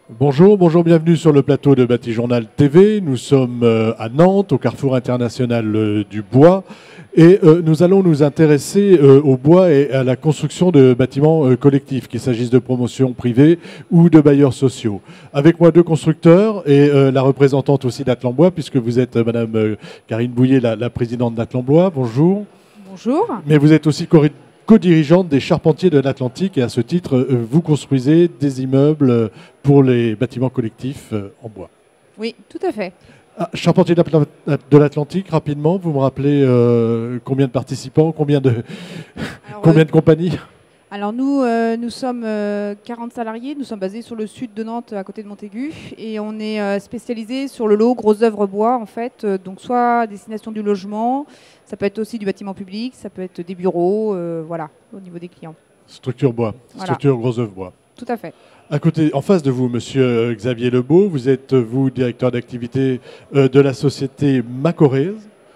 Bonjour, bonjour, bienvenue sur le plateau de Batijournal TV. Nous sommes à Nantes, au Carrefour international du bois. Et nous allons nous intéresser au bois et à la construction de bâtiments collectifs, qu'il s'agisse de promotions privées ou de bailleurs sociaux. Avec moi, deux constructeurs et la représentante aussi d'Atlan-Bois, puisque vous êtes Madame Karine Bouillet, la présidente d'Atlan-Bois. Bonjour. Bonjour. Mais vous êtes aussi co-dirigeante des Charpentiers de l'Atlantique et à ce titre, vous construisez des immeubles pour les bâtiments collectifs en bois. Oui, tout à fait. Charpentiers de l'Atlantique, rapidement, vous me rappelez combien de participants, combien de compagnies? Alors nous sommes 40 salariés, nous sommes basés sur le sud de Nantes, à côté de Montaigu, et on est spécialisé sur le lot grosses œuvres bois, en fait, donc soit à destination du logement, ça peut être aussi du bâtiment public, ça peut être des bureaux, voilà, au niveau des clients. Structure bois, voilà. Structure gros œuvre bois. Tout à fait. À côté, en face de vous, monsieur Xavier Lebeau, vous êtes, vous, directeur d'activité de la société Macorez.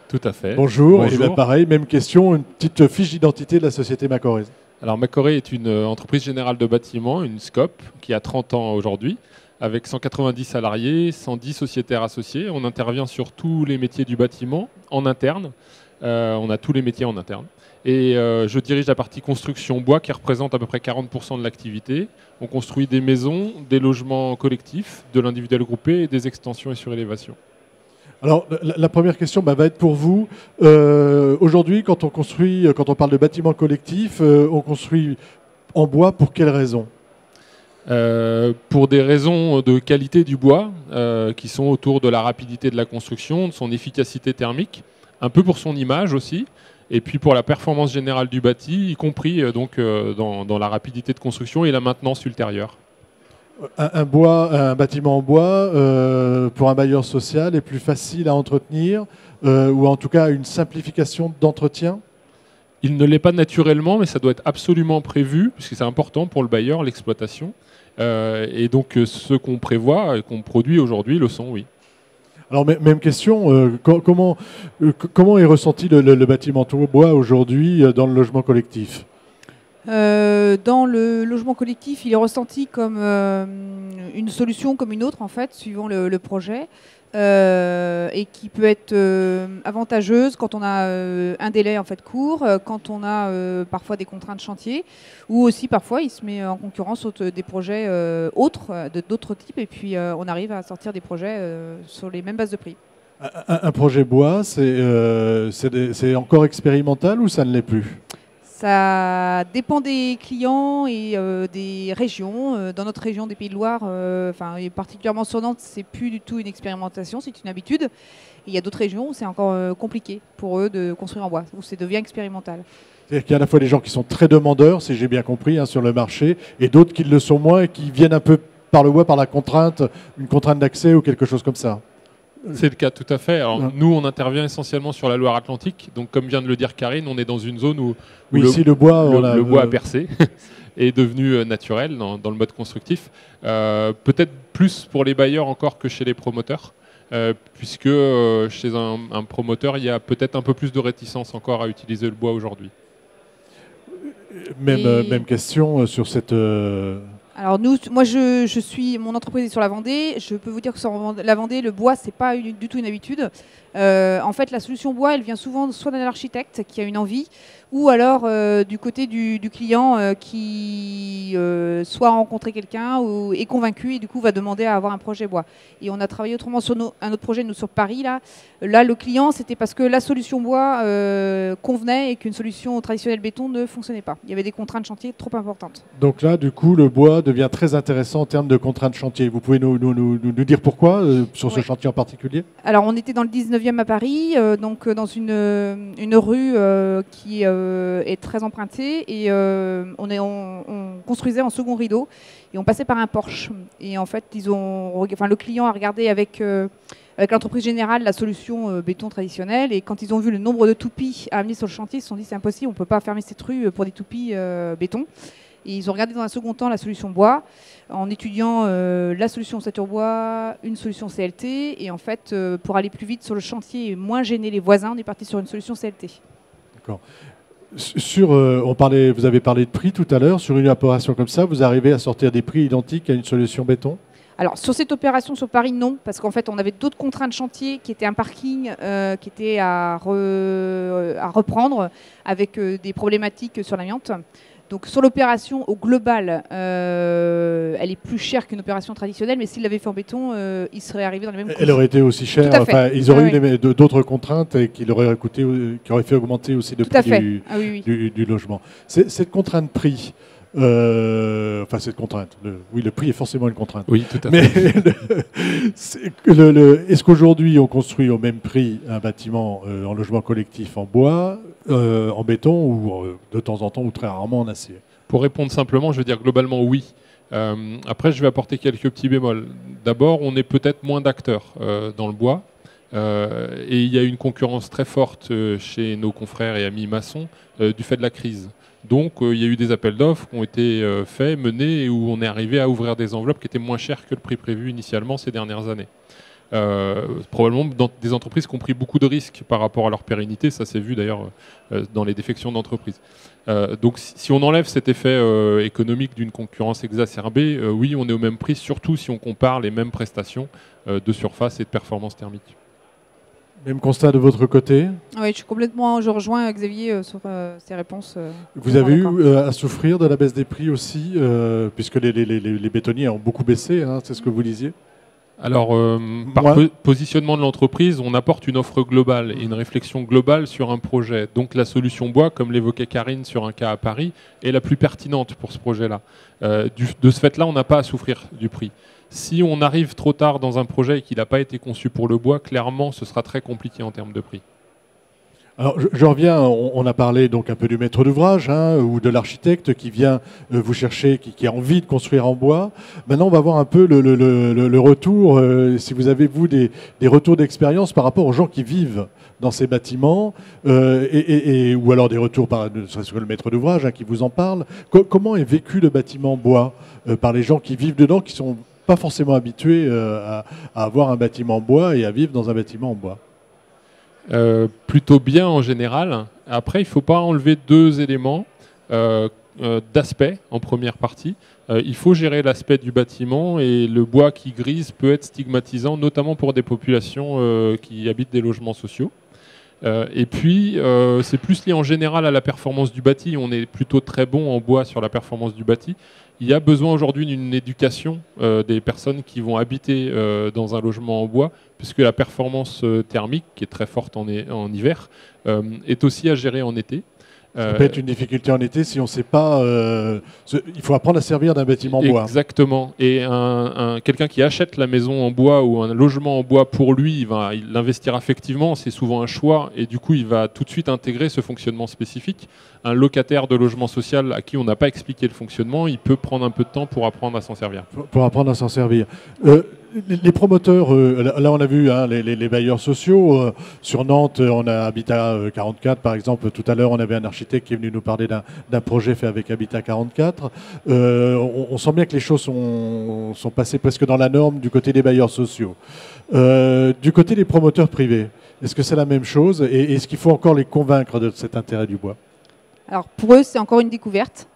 Tout à fait. Bonjour. Et bien pareil, même question, une petite fiche d'identité de la société Macorez. Alors Macorez est une entreprise générale de bâtiment, une SCOP, qui a 30 ans aujourd'hui, avec 190 salariés, 110 sociétaires associés. On intervient sur tous les métiers du bâtiment en interne. On a tous les métiers en interne. Et je dirige la partie construction bois qui représente à peu près 40% de l'activité. On construit des maisons, des logements collectifs, de l'individuel groupé et des extensions et surélévations. Alors la première question va être pour vous. Aujourd'hui, quand on parle de bâtiments collectifs, on construit en bois pour quelles raisons ? Pour des raisons de qualité du bois qui sont autour de la rapidité de la construction, de son efficacité thermique, un peu pour son image aussi. Et puis pour la performance générale du bâti, y compris dans la rapidité de construction et la maintenance ultérieure. Un bâtiment en bois, pour un bailleur social, est plus facile à entretenir, ou en tout cas une simplification d'entretien ? Il ne l'est pas naturellement, mais ça doit être absolument prévu, puisque c'est important pour le bailleur, l'exploitation. Et donc ce qu'on prévoit et qu'on produit aujourd'hui le sont, oui. Alors même question, comment est ressenti le bâtiment en bois aujourd'hui dans le logement collectif ? Dans le logement collectif, il est ressenti comme une solution comme une autre, en fait, suivant le projet, et qui peut être avantageuse quand on a un délai en fait court, quand on a parfois des contraintes de chantier, ou aussi parfois il se met en concurrence des projets d'autres types, et puis on arrive à sortir des projets sur les mêmes bases de prix. Un projet bois, c'est encore expérimental ou ça ne l'est plus ? Ça dépend des clients et des régions. Dans notre région des Pays de Loire, et particulièrement sur Nantes, c'est plus du tout une expérimentation, c'est une habitude. Et il y a d'autres régions où c'est encore compliqué pour eux de construire en bois, où ça devient expérimental. C'est-à-dire qu'il y a à la fois des gens qui sont très demandeurs, si j'ai bien compris, sur le marché, et d'autres qui le sont moins et qui viennent un peu par le bois, par la contrainte, une contrainte d'accès ou quelque chose comme ça. C'est le cas, tout à fait. Alors, nous, on intervient essentiellement sur la Loire-Atlantique. Donc, comme vient de le dire Karine, on est dans une zone où le bois a percé, est devenu naturel dans le mode constructif. Peut-être plus pour les bailleurs encore que chez les promoteurs, puisque chez un promoteur, il y a peut-être un peu plus de réticence encore à utiliser le bois aujourd'hui. Même question sur cette... Alors mon entreprise est sur la Vendée. Je peux vous dire que sur la Vendée, le bois, c'est pas du tout une habitude. En fait, la solution bois, elle vient souvent soit d'un architecte qui a une envie, ou alors du côté du client qui soit a rencontré quelqu'un ou est convaincu et du coup va demander à avoir un projet bois. Et on a travaillé autrement sur un autre projet, nous, sur Paris. Là, le client, c'était parce que la solution bois convenait et qu'une solution traditionnelle béton ne fonctionnait pas. Il y avait des contraintes de chantier trop importantes. Donc là, du coup, le bois devient très intéressant en termes de contraintes de chantier. Vous pouvez nous dire pourquoi sur ce chantier en particulier ? Alors, on était dans le 19e à Paris, donc dans une rue qui est très empruntée, et on construisait en second rideau et on passait par un porche. Et en fait, le client a regardé avec l'entreprise générale la solution béton traditionnelle, et quand ils ont vu le nombre de toupies à amener sur le chantier, ils se sont dit c'est impossible, on ne peut pas fermer cette rue pour des toupies béton. Et ils ont regardé dans un second temps la solution bois, en étudiant la solution ossature bois, une solution CLT. Et en fait, pour aller plus vite sur le chantier et moins gêner les voisins, on est parti sur une solution CLT. D'accord. Vous avez parlé de prix tout à l'heure. Sur une opération comme ça, vous arrivez à sortir des prix identiques à une solution béton ? Alors, sur cette opération sur Paris, non, parce qu'en fait, on avait d'autres contraintes chantier qui étaient un parking qui était à reprendre avec des problématiques sur l'amiante. Donc, sur l'opération au global, elle est plus chère qu'une opération traditionnelle, mais s'il l'avait fait en béton, il serait arrivé dans les mêmes conditions. Elle aurait été aussi chère, enfin, ils auraient eu d'autres contraintes et qui auraient fait augmenter aussi le prix du logement. Cette contrainte prix, enfin, cette contrainte. Oui, le prix est forcément une contrainte. Oui, tout à fait. Mais est-ce qu'aujourd'hui, on construit au même prix un bâtiment en logement collectif en bois, en béton ou de temps en temps ou très rarement en acier? Pour répondre simplement, je veux dire globalement oui. Après, je vais apporter quelques petits bémols. D'abord, on est peut-être moins d'acteurs dans le bois. Et il y a une concurrence très forte chez nos confrères et amis maçons du fait de la crise. Donc il y a eu des appels d'offres qui ont été faits, menés, et où on est arrivé à ouvrir des enveloppes qui étaient moins chères que le prix prévu initialement ces dernières années. Probablement dans des entreprises qui ont pris beaucoup de risques par rapport à leur pérennité, ça s'est vu d'ailleurs dans les défections d'entreprises. Donc si on enlève cet effet économique d'une concurrence exacerbée, oui, on est au même prix, surtout si on compare les mêmes prestations de surface et de performance thermique. Même constat de votre côté? Oui, je rejoins Xavier sur ces réponses. Vous avez eu à souffrir de la baisse des prix aussi, puisque les bétonniers ont beaucoup baissé, hein, c'est ce que vous disiez? Alors, par positionnement de l'entreprise, on apporte une offre globale et une réflexion globale sur un projet. Donc la solution bois, comme l'évoquait Karine sur un cas à Paris, est la plus pertinente pour ce projet-là. De ce fait-là, on n'a pas à souffrir du prix. Si on arrive trop tard dans un projet et qu'il n'a pas été conçu pour le bois, clairement, ce sera très compliqué en termes de prix. Alors, je reviens, on a parlé donc un peu du maître d'ouvrage ou de l'architecte qui vient vous chercher, qui a envie de construire en bois. Maintenant, on va voir un peu le retour, si vous avez, vous, des retours d'expérience par rapport aux gens qui vivent dans ces bâtiments, ou alors des retours par le maître d'ouvrage qui vous en parle. Comment est vécu le bâtiment bois par les gens qui vivent dedans, qui sont pas forcément habitués à avoir un bâtiment en bois et à vivre dans un bâtiment en bois? Plutôt bien en général. Après, il ne faut pas enlever deux éléments d'aspect en première partie. Il faut gérer l'aspect du bâtiment, et le bois qui grise peut être stigmatisant, notamment pour des populations qui habitent des logements sociaux. Et puis, c'est plus lié en général à la performance du bâti. On est plutôt très bon en bois sur la performance du bâti. Il y a besoin aujourd'hui d'une éducation des personnes qui vont habiter dans un logement en bois, puisque la performance thermique, qui est très forte en hiver, est aussi à gérer en été. Ça peut être une difficulté en été si on ne sait pas. Il faut apprendre à servir d'un bâtiment en bois. Exactement. Et quelqu'un qui achète la maison en bois ou un logement en bois, pour lui, il l'investira effectivement. C'est souvent un choix, et du coup, il va tout de suite intégrer ce fonctionnement spécifique. Un locataire de logement social à qui on n'a pas expliqué le fonctionnement, il peut prendre un peu de temps pour apprendre à s'en servir. Pour apprendre à s'en servir. Les promoteurs, là on a vu les bailleurs sociaux. Sur Nantes, on a Habitat 44 par exemple. Tout à l'heure, on avait un architecte qui est venu nous parler d'un projet fait avec Habitat 44. On sent bien que les choses sont passées presque dans la norme du côté des bailleurs sociaux. Du côté des promoteurs privés, est-ce que c'est la même chose, et est-ce qu'il faut encore les convaincre de cet intérêt du bois? Alors pour eux, c'est encore une découverte.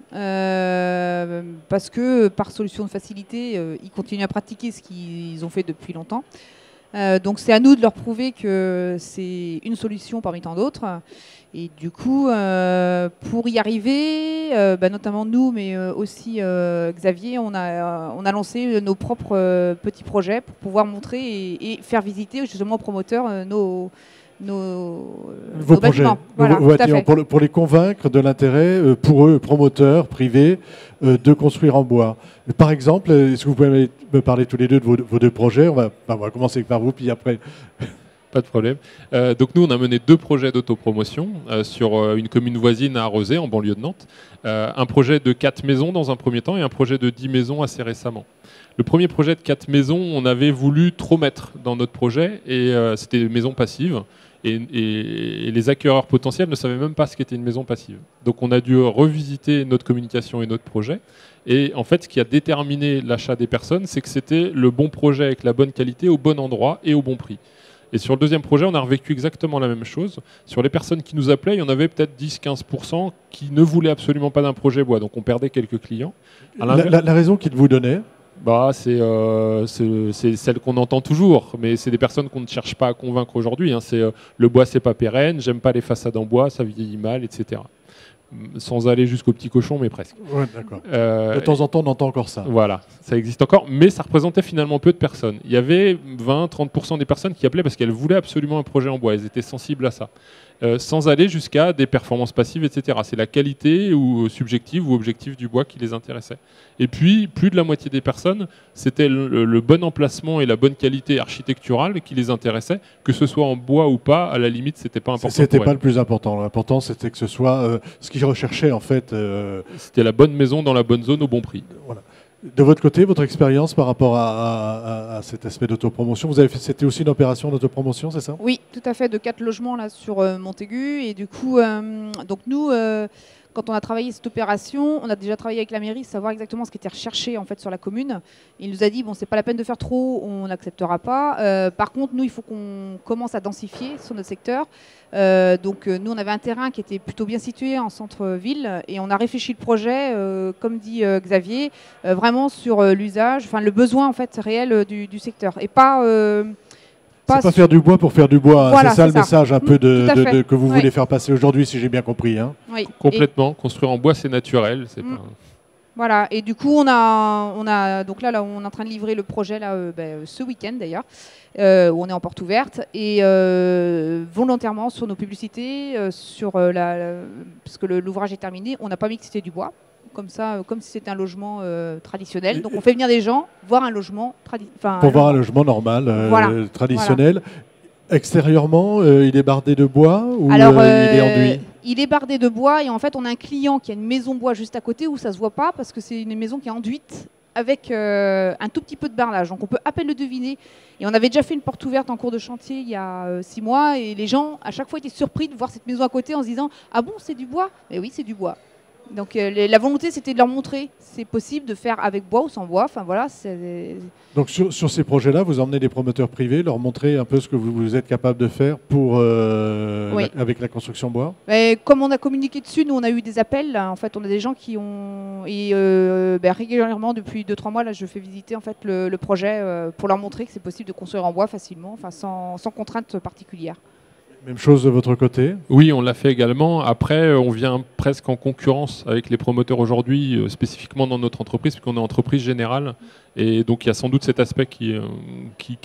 Parce que par solution de facilité, ils continuent à pratiquer ce qu'ils ont fait depuis longtemps. Donc c'est à nous de leur prouver que c'est une solution parmi tant d'autres. Et du coup, pour y arriver, notamment nous, mais aussi Xavier, on a lancé nos propres petits projets pour pouvoir montrer et faire visiter justement aux promoteurs nos bâtiments. Voilà, pour les convaincre de l'intérêt pour eux, promoteurs privés, de construire en bois. Par exemple, est-ce que vous pouvez me parler tous les deux de vos deux projets? On va commencer par vous, puis après... Pas de problème. Donc nous, on a mené 2 projets d'autopromotion sur une commune voisine à Arrosé, en banlieue de Nantes. Un projet de 4 maisons dans un premier temps et un projet de 10 maisons assez récemment. Le premier projet de 4 maisons, on avait voulu trop mettre dans notre projet, et c'était une maison passive. Et les acquéreurs potentiels ne savaient même pas ce qu'était une maison passive. Donc on a dû revisiter notre communication et notre projet. Et en fait, ce qui a déterminé l'achat des personnes, c'est que c'était le bon projet avec la bonne qualité, au bon endroit et au bon prix. Et sur le deuxième projet, on a revécu exactement la même chose. Sur les personnes qui nous appelaient, il y en avait peut-être 10-15% qui ne voulaient absolument pas d'un projet bois. Donc on perdait quelques clients. La raison qu'ils vous donnaient? C'est celle qu'on entend toujours, mais c'est des personnes qu'on ne cherche pas à convaincre aujourd'hui. Hein. Le bois, c'est pas pérenne, j'aime pas les façades en bois, ça vieillit mal, etc. Sans aller jusqu'au petit cochon, mais presque. Ouais, d'accord. De temps en temps, on entend encore ça. Voilà, ça existe encore, mais ça représentait finalement peu de personnes. Il y avait 20-30% des personnes qui appelaient parce qu'elles voulaient absolument un projet en bois, elles étaient sensibles à ça. Sans aller jusqu'à des performances passives, etc. C'est la qualité ou subjective ou objective du bois qui les intéressait. Et puis, plus de la moitié des personnes, c'était le bon emplacement et la bonne qualité architecturale qui les intéressait, que ce soit en bois ou pas, à la limite, c'était pas important. C'était pas le plus important. L'important, c'était que ce soit ce qu'ils recherchaient, en fait. C'était la bonne maison dans la bonne zone au bon prix. Voilà. De votre côté, votre expérience par rapport à cet aspect d'autopromotion, c'était aussi une opération d'autopromotion, c'est ça? Oui, tout à fait, de 4 logements là sur Montaigu. Et du coup, donc nous, quand on a travaillé cette opération, on a déjà travaillé avec la mairie, savoir exactement ce qui était recherché en fait sur la commune. Il nous a dit bon, c'est pas la peine de faire trop, on n'acceptera pas. Par contre, nous, il faut qu'on commence à densifier sur notre secteur. Donc nous, on avait un terrain qui était plutôt bien situé en centre-ville et on a réfléchi le projet, comme dit Xavier, vraiment sur l'usage, enfin le besoin en fait réel du secteur et pas. C'est pas faire du bois pour faire du bois, voilà, c'est ça le message un peu que vous voulez oui. faire passer aujourd'hui, si j'ai bien compris. Hein. Oui. Complètement. Construire en bois, c'est naturel. Pas... Voilà, et du coup, donc là, on est en train de livrer le projet là, ce week-end d'ailleurs, où on est en porte ouverte, et volontairement sur nos publicités, parce que l'ouvrage est terminé, on n'a pas mis que c'était du bois. Comme ça, comme si c'était un logement traditionnel. Donc on fait venir des gens voir un logement traditionnel. Pour voir un logement normal, voilà. Traditionnel. Voilà. Extérieurement, il est bardé de bois ou alors, il est enduit? Il est bardé de bois et en fait on a un client qui a une maison bois juste à côté où ça ne se voit pas parce que c'est une maison qui est enduite avec un tout petit peu de bardage. Donc on peut à peine le deviner. Et on avait déjà fait une porte ouverte en cours de chantier il y a 6 mois et les gens à chaque fois étaient surpris de voir cette maison à côté en se disant « Ah bon, c'est du bois ?» Mais oui, c'est du bois. Donc la volonté, c'était de leur montrer c'est possible de faire avec bois ou sans bois. Enfin voilà. Donc sur ces projets-là, vous emmenez des promoteurs privés, leur montrer un peu ce que vous êtes capable de faire pour oui. Avec la construction bois. Et comme on a communiqué dessus, nous on a eu des appels. Là. En fait, on a des gens qui ont et régulièrement depuis 2-3 mois là, je fais visiter en fait le projet pour leur montrer que c'est possible de construire en bois facilement, enfin sans contrainte particulière. Même chose de votre côté? Oui, on l'a fait également. Après, on vient presque en concurrence avec les promoteurs aujourd'hui, spécifiquement dans notre entreprise, puisqu'on est entreprise générale. Et donc, il y a sans doute cet aspect qui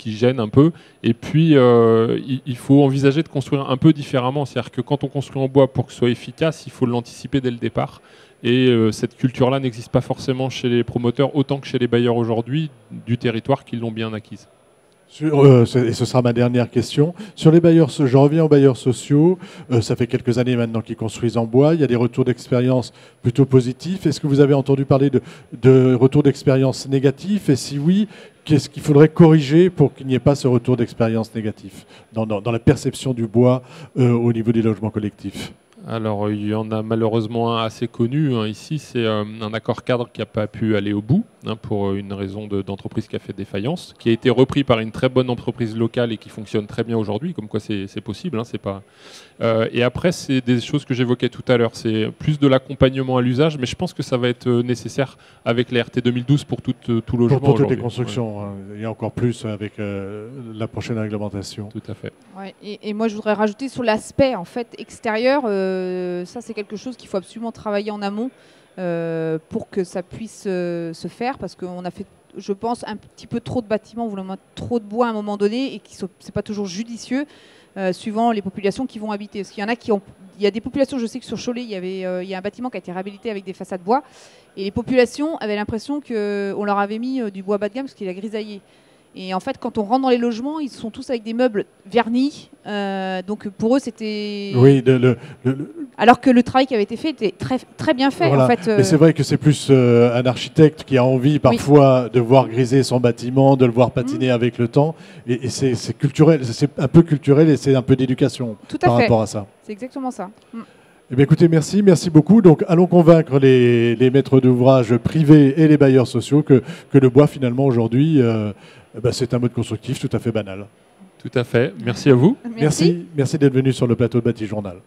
gêne un peu. Et puis, il faut envisager de construire un peu différemment. C'est-à-dire que quand on construit en bois pour que ce soit efficace, il faut l'anticiper dès le départ. Et cette culture-là n'existe pas forcément chez les promoteurs, autant que chez les bailleurs aujourd'hui du territoire qui l'ont bien acquise. Et ce sera ma dernière question. Sur les bailleurs, je reviens aux bailleurs sociaux. Ça fait quelques années maintenant qu'ils construisent en bois. Il y a des retours d'expérience plutôt positifs. Est-ce que vous avez entendu parler de retours d'expérience négatifs? Et si oui, qu'est-ce qu'il faudrait corriger pour qu'il n'y ait pas ce retour d'expérience négatif dans la perception du bois au niveau des logements collectifs? Alors, il y en a malheureusement un assez connu ici, c'est un accord cadre qui n'a pas pu aller au bout, pour une raison d'entreprise qui a fait défaillance, qui a été repris par une très bonne entreprise locale et qui fonctionne très bien aujourd'hui, comme quoi c'est possible. C'est pas... et après, c'est des choses que j'évoquais tout à l'heure, c'est plus de l'accompagnement à l'usage, mais je pense que ça va être nécessaire avec les RT 2012 pour tout logement. Pour toutes les constructions, ouais. Et encore plus avec la prochaine réglementation. Tout à fait. Ouais, et moi, je voudrais rajouter sur l'aspect en fait, extérieur, ça c'est quelque chose qu'il faut absolument travailler en amont pour que ça puisse se faire, parce qu'on a fait, je pense, un petit peu trop de bâtiments, ou trop de bois à un moment donné, et c'est pas toujours judicieux, suivant les populations qui vont habiter. Parce qu'il y en a il y a des populations, je sais que sur Cholet, il y a un bâtiment qui a été réhabilité avec des façades bois, et les populations avaient l'impression qu'on leur avait mis du bois bas de gamme parce qu'il a grisaillé. Et en fait, quand on rentre dans les logements, ils sont tous avec des meubles vernis. Donc pour eux, c'était... Oui, alors que le travail qui avait été fait était très, très bien fait. Voilà. En fait, Mais c'est vrai que c'est plus un architecte qui a envie parfois de voir griser son bâtiment, de le voir patiner avec le temps. Et c'est culturel, c'est un peu culturel et c'est un peu d'éducation par rapport à ça. C'est exactement ça. Eh bien, écoutez, merci beaucoup. Donc, allons convaincre les maîtres d'ouvrage privés et les bailleurs sociaux que le bois, finalement, aujourd'hui, c'est un mode constructif tout à fait banal. Tout à fait. Merci à vous. Merci d'être venu sur le plateau de Bâti Journal.